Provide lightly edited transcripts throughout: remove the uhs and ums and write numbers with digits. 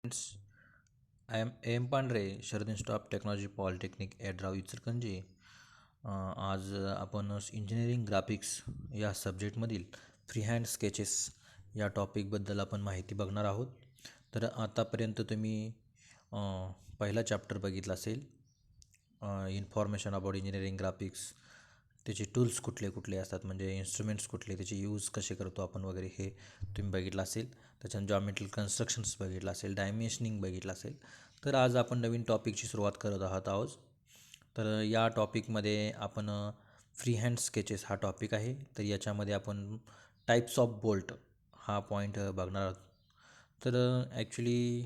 Friends, I am A.M. Pandre, Sharad institute of technology polytechnic Yadrav Ichalkaranji. आज आपण engineering graphics या सब्जेक्टमधील free hand sketches या टॉपिकबद्दल आपण माहिती बघणार आहोत. तर आतापर्यंत तुम्ही पहिला चॅप्टर बघितला असेल, इन्फॉर्मेशन अबाउट इंजिनिअरिंग ग्राफिक्स, त्याचे टूल्स कुठले कुठले असतात, म्हणजे इन्स्ट्रुमेंट्स कुठले, त्याचे यूज कसे करतो आपण वगैरे हे तुम्ही बघितलं असेल. त्याच्यानं जॉमेट्रिकल कन्स्ट्रक्शन्स बघितलं असेल, डायमेन्शनिंग बघितलं असेल. तर आज आपण नवीन टॉपिकची सुरुवात करत आहोत. तर या टॉपिकमध्ये आपण फ्री हँड स्केचेस हा टॉपिक आहे. तर याच्यामध्ये आपण टाईप्स ऑफ बोल्ट हा पॉईंट बघणार आहोत. तर ॲक्च्युली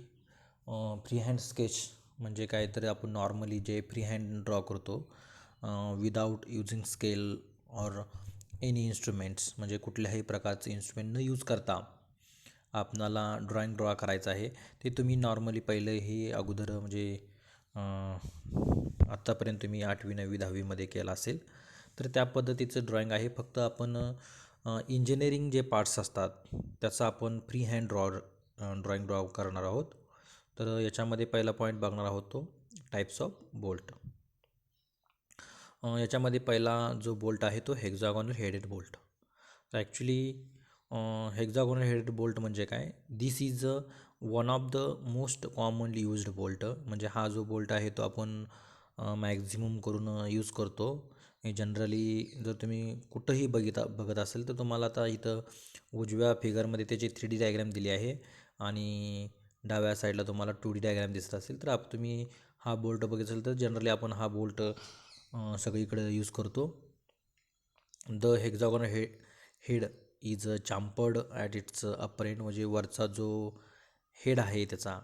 फ्री हँड स्केच म्हणजे काय, तर आपण नॉर्मली जे फ्री हँड ड्रॉ करतो without using scale or any instruments, म्हणजे कुठल्याही प्रकारचे इन्स्ट्रुमेंट न यूज करता आपणाला ड्रॉइंग ड्रॉ करायचं आहे. ते तुम्ही नॉर्मली पहिलं हे अगोदर म्हणजे आत्तापर्यंत तुम्ही 8वी 9वी 10वीमध्ये केलं असेल. तर त्या पद्धतीचं ड्रॉइंग आहे. फक्त आपण इंजिनिअरिंग जे पार्ट्स असतात त्याचा आपण फ्री हँड ड्रॉइंग ड्रॉ करणार आहोत. तर याच्यामध्ये पहिला पॉईंट बघणार आहोत तो टाईप्स ऑफ बोल्ट. याच्यामध्ये पहिला जो बोल्ट आहे तो हेक्झागॉनल हेडेड बोल्ट. तर ॲक्च्युली हेक्झागोनल हेडेड बोल्ट म्हणजे काय, this is one of the most commonly used bolt. म्हणजे हा जो बोल्ट आहे तो आपण मॅक्झिमम करून यूज करतो. जनरली जर तुम्ही कुठंही बघत असेल तर तुम्हाला आता इथं उजव्या फिगरमध्ये त्याची 3D डायग्राम दिली आहे आणि डाव्या साईडला तुम्हाला 2D डायग्राम दिसत असेल. तर तुम्ही हा बोल्ट बघितला असेल तर जनरली आपण हा बोल्ट सगळीकडे यूज करतो. The hexagonal head is chamfered at its upper end, म्हणजे वरचा जो हेड आहे त्याचा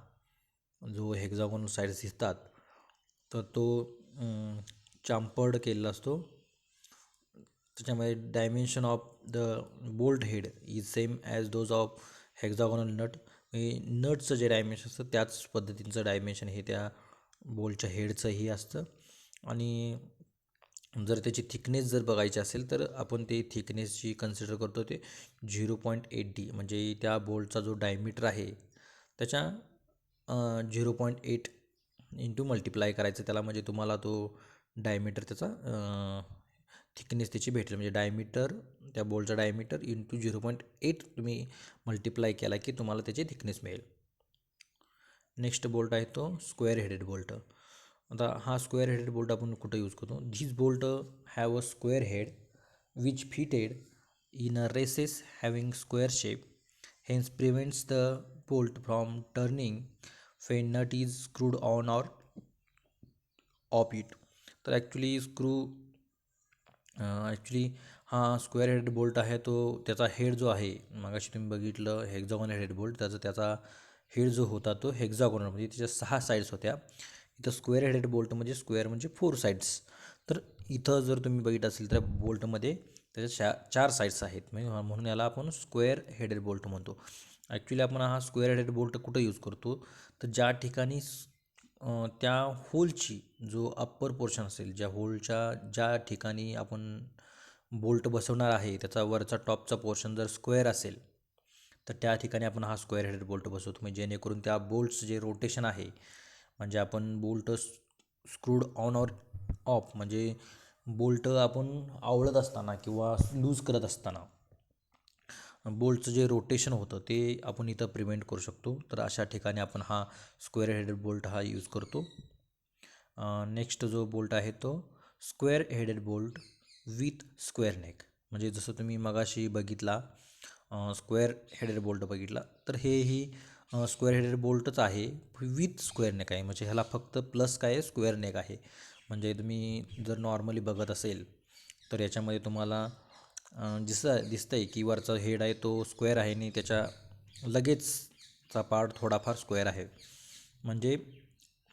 जो हेक्झागोनल साईड्स दिसतात तर तो चाम्पर्ड केलेला असतो. त्याच्यामध्ये dimension of the bolt head is same as those of hexagonal nut. नटचं जे डायमेन्शन असतं त्याच पद्धतीचं डायमेन्शन हे त्या बोल्टच्या हेडचंही असतं. आणि जर त्याची थिकनेस जर बघायची असेल तर आपण ते थिकनेसची कन्सिडर करतो ते 0.8D, म्हणजे त्या बोल्टचा जो डायमीटर आहे त्याच्या 0.8 इंटू मल्टिप्लाय करायचं त्याला, म्हणजे तुम्हाला तो डायमीटर त्याचा थिकनेस त्याची भेटेल. म्हणजे डायमीटर, त्या बोल्टचा डायमीटर इंटू 0.8 तुम्ही मल्टिप्लाय केला की तुम्हाला त्याची थिकनेस मिळेल. नेक्स्ट बोल्ट आहे तो स्क्वेअर हेडेड बोल्ट. आता हा स्क्वेअर हेडेड बोल्ट आपण कुठं यूज करतो, this bolt have a square head which fitted in a recess having square shape, hence prevents the bolt from turning when nut is screwed on or off it. तर actually हा square headed bolt आहे तो त्याचा head जो आहे, मगाशी तुम्ही बघितलं हेक्झागोनल हेडेड बोल्ट, त्याचा हेड जो होता तो हेक्झागोनल म्हणजे त्याच्या 6 साईड्स होत्या. इथं स्क्वेअर हेडेड बोल्ट म्हणजे स्क्वेअर म्हणजे 4 साईड्स. तर इथं जर तुम्ही बघितलं असेल तर बोल्टमध्ये त्याच्या 4 साईड्स आहेत, म्हणजे म्हणून याला आपण स्क्वेअर हेडेड बोल्ट म्हणतो. ॲक्च्युली आपण हा स्क्वेअर हेडेड बोल्ट कुठं यूज करतो, तर ज्या ठिकाणी त्या होलची जो अप्पर पोर्शन असेल, ज्या होलच्या ज्या ठिकाणी आपण बोल्ट बसवणार आहे त्याचा वरचा टॉपचा पोर्शन जर स्क्वेअर असेल तर त्या ठिकाणी आपण हा स्क्वेअर हेडेड बोल्ट बसवतो. म्हणजे जेणेकरून त्या बोल्ट्स जे रोटेशन आहे, म्हणजे आपण bolt screwed on or of, म्हणजे बोल्ट आपण आवळत असताना किंवा लूज करत असताना बोल्टचं जे रोटेशन होतं ते आपण इथं प्रिव्हेंट करू शकतो. तर अशा ठिकाणी आपण हा स्क्वेअर हेडेड बोल्ट हा यूज करतो. नेक्स्ट जो बोल्ट आहे तो square headed bolt with square neck. म्हणजे जसं तुम्ही मगाशी बघितला स्क्वेअर हेडेड बोल्ट बघितला, तर हेही स्क्वेअर हेडेड बोल्टच आहे विथ स्क्वेअर नेक आहे. म्हणजे ह्याला फक्त प्लस काय आहे, स्क्वेअर नेक आहे. म्हणजे तुम्ही जर नॉर्मली बघत असेल तर याच्यामध्ये तुम्हाला दिसतं आहे की वरचा हेड आहे तो स्क्वेअर आहे आणि त्याच्या लगेचचा पार्ट थोडाफार स्क्वेअर आहे. म्हणजे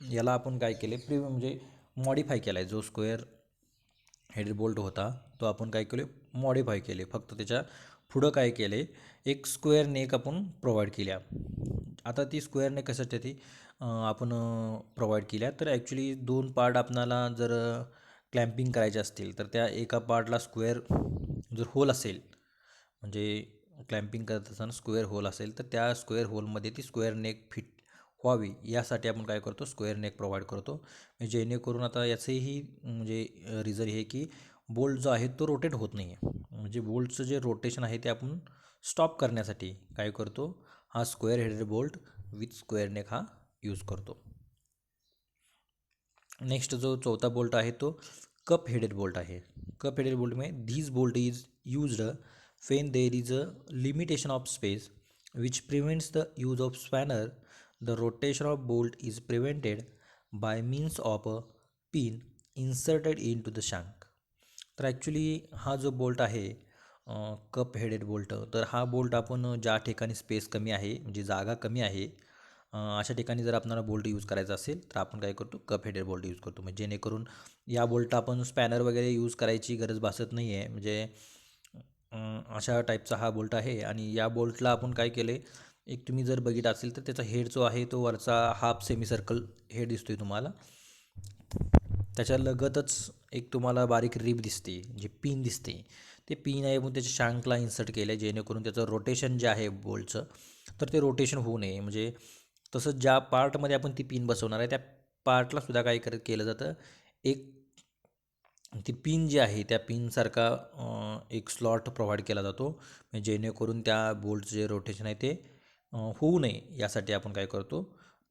याला आपण काय केले, म्हणजे मॉडिफाय केला आहे. जो स्क्वेअर हेडेड बोल्ट होता तो आपण काय केले, मॉडिफाय केले. फक्त त्याच्या पुढं काय केले, एक स्क्वेअर नेक आपण प्रोव्हाइड केल्या. आता ती स्क्वेअर नेक कशासाठी आपण प्रोव्हाइड केल्या, तर ॲक्च्युली 2 पार्ट आपणाला जर क्लॅम्पिंग करायचे असतील तर त्या एका पार्टला स्क्वेअर जर होल असेल, म्हणजे क्लॅम्पिंग करत असताना स्क्वेअर होल असेल तर त्या स्क्वेअर होलमध्ये ती स्क्वेअर नेक फिट व्हावी यासाठी आपण काय करतो, स्क्वेअर नेक प्रोव्हाइड करतो. म्हणजे जेणेकरून आता याचंही म्हणजे रिझन हे की बोल्ट जो आहे तो रोटेट होत नाही आहे. म्हणजे बोल्टचं जे रोटेशन आहे ते आपण स्टॉप करण्यासाठी काय करतो, हा square headed bolt with square neck हा यूज करतो. नेक्स्ट जो चौथा बोल्ट आहे तो कप हेडेड बोल्ट आहे. कप हेडेड बोल्ट में धीज bolt is used when there is a limitation of space which prevents the use of spanner. The rotation of bolt is prevented by means of a pin inserted into the shank. तर actually हा जो bolt आहे cup headed bolt, तर हा bolt आपण ज्या ठिकाणी space कमी आहे म्हणजे जागा कमी आहे अशा ठिकाणी जर आपल्याला बोल्ट यूज करायचा असेल तर आपण काय करतो, कप हेडेड बोल्ट यूज करतो. म्हणजे जेणेकरून या बोल्टला आपण स्पॅनर वगैरे यूज करायची गरज भासत नाही आहे. म्हणजे अशा टाईपचा हा बोल्ट आहे. आणि या बोल्टला आपण काय केले, एक तुम्ही जर बघितलं असेल तर त्याचा हेड जो आहे तो वरचा हाफ सेमी सर्कल हेड दिसतोय तुम्हाला. त्याच्या लगतच एक तुम्हाला बारीक रिब दिसते, जी पिन दिसते, ते पिन आहे म्हणून त्याच्या शँकला इन्सर्ट केलं आहे जेणेकरून त्याचं रोटेशन जे आहे बोल्टचं तर ते रोटेशन होऊ नये. म्हणजे तसंच ज्या पार्टमध्ये आपण ती पिन बसवणार आहे त्या पार्टला सुद्धा काय केलं जातं, एक ती पिन जी आहे त्या पिनसारखा एक स्लॉट प्रोव्हाइड केला जातो. म्हणजे जेणेकरून त्या बोल्टचं जे रोटेशन आहे ते होऊ नये यासाठी आपण काय करतो,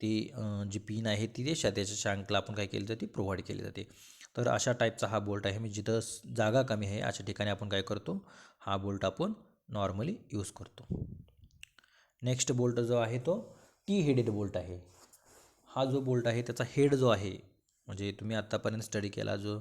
ती जी पिन आहे ती त्याच्या शँकला आपण काय केली जाते, प्रोव्हाइड केली जाते. तर अशा टाईपचा हा बोल्ट आहे. म्हणजे जिथं जागा कमी आहे अशा ठिकाणी आपण काय करतो, हा बोल्ट आपण नॉर्मली यूज करतो. नेक्स्ट बोल्ट जो आहे तो टी हेडेड बोल्ट आहे. हा जो बोल्ट आहे त्याचा हेड जो आहे, म्हणजे तुम्ही आत्तापर्यंत स्टडी केला जो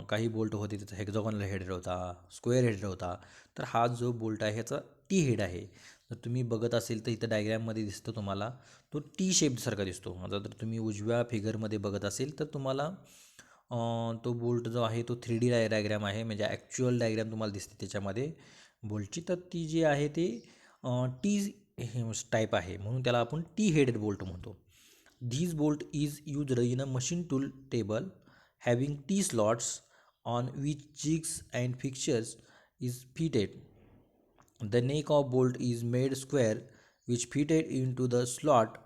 काही बोल्ट होते त्याचा हेक्झॉगोनल हेड होता, स्क्वेअर हेड होता, तर हा जो बोल्ट आहे ह्याचा टी हेड आहे. जर तुम्ही बघत असेल तर इथं डायग्रॅममध्ये दिसतो तुम्हाला तो टी शेपसारखा दिसतो. आता जर तुम्ही उजव्या फिगरमध्ये बघत असेल तर तुम्हाला तो बोल्ट जो आहे तो 3D डायग्रॅम आहे. म्हणजे ॲक्च्युअल डायग्रॅम तुम्हाला दिसते त्याच्यामध्ये बोल्टची. तर ती जी आहे ती टी टाईप आहे म्हणून त्याला आपण टी हेडेड बोल्ट म्हणतो. This bolt is used in a machine tool table having T slots on which jigs and fixtures is fitted. The neck of bolt is made square which fitted into the slot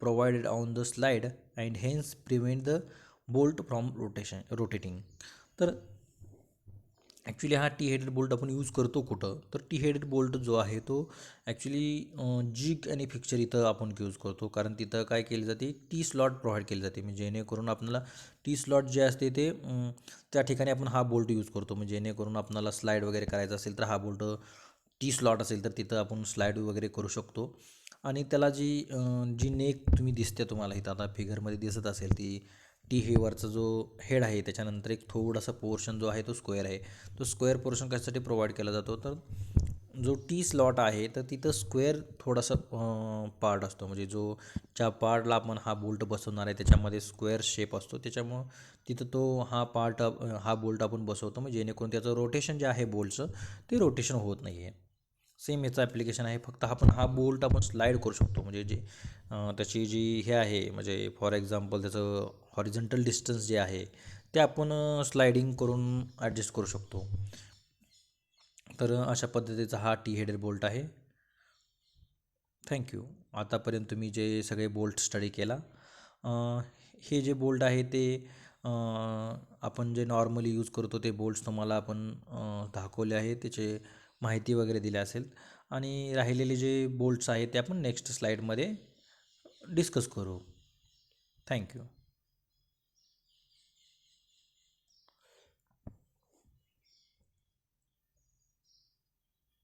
provided on the slide and hence prevent the bolt from rotating. तर actually हा T headed bolt आपण use करतो कुठं, तर T headed bolt जो आहे तो actually zig आणि फिक्चर इथं आपण यूज करतो. कारण तिथं काय केली जाते, टी स्लॉट प्रोव्हाइड केली जाते. म्हणजे जेणेकरून आपल्याला टी स्लॉट जे असते ते त्या ठिकाणी आपण हा बोल्ट यूज करतो. म्हणजे जेणेकरून आपल्याला स्लाईड वगैरे करायचं असेल तर हा बोल्ट टी स्लॉट असेल तर तिथं आपण स्लाईड वगैरे करू शकतो. आणि त्याला जी नेक तुम्ही दिसते तुम्हाला इथं आता फिगरमध्ये दिसत असेल ती टी हेवरचा जो हेड आहे त्याच्यानंतर एक थोडासा पोर्शन जो आहे तो स्क्वेअर आहे. तो स्क्वेअर पोर्शन कशासाठी प्रोव्हाइड केला जातो, तर जो टी स्लॉट आहे तर तिथं स्क्वेअर थोडासा पार्ट असतो. म्हणजे ज्या पार्टला आपण हा बोल्ट बसवणार आहे त्याच्यामध्ये स्क्वेअर शेप असतो. त्याच्यामुळं तिथं तो हा बोल्ट आपण बसवतो. म्हणजे जेणेकरून त्याचं रोटेशन जे आहे बोल्टचं ते रोटेशन होत नाही आहे. सेम याचं ॲप्लिकेशन आहे, फक्त आपण हा बोल्ट आपण स्लाईड करू शकतो. म्हणजे त्याची जी हे आहे म्हणजे फॉर एक्झाम्पल त्याचं हॉरिझॉन्टल डिस्टन्स जे आहे ते आपण स्लायडिंग करून ॲडजस्ट करू शकतो. तर अशा पद्धतीचा हा टी हेडेड बोल्ट आहे. थँक्यू. आतापर्यंत तुम्ही जे सगळे बोल्ट स्टडी केला, हे जे बोल्ट आहे ते आपण जे नॉर्मली यूज करतो ते बोल्ट्स तुम्हाला आपण दाखवले आहे, त्याचे माहिती वगैरे दिली असेल. आणि राहिलेले जे बोल्ट्स आहेत ते आपण नेक्स्ट स्लाईडमध्ये डिस्कस करू. थँक्यू.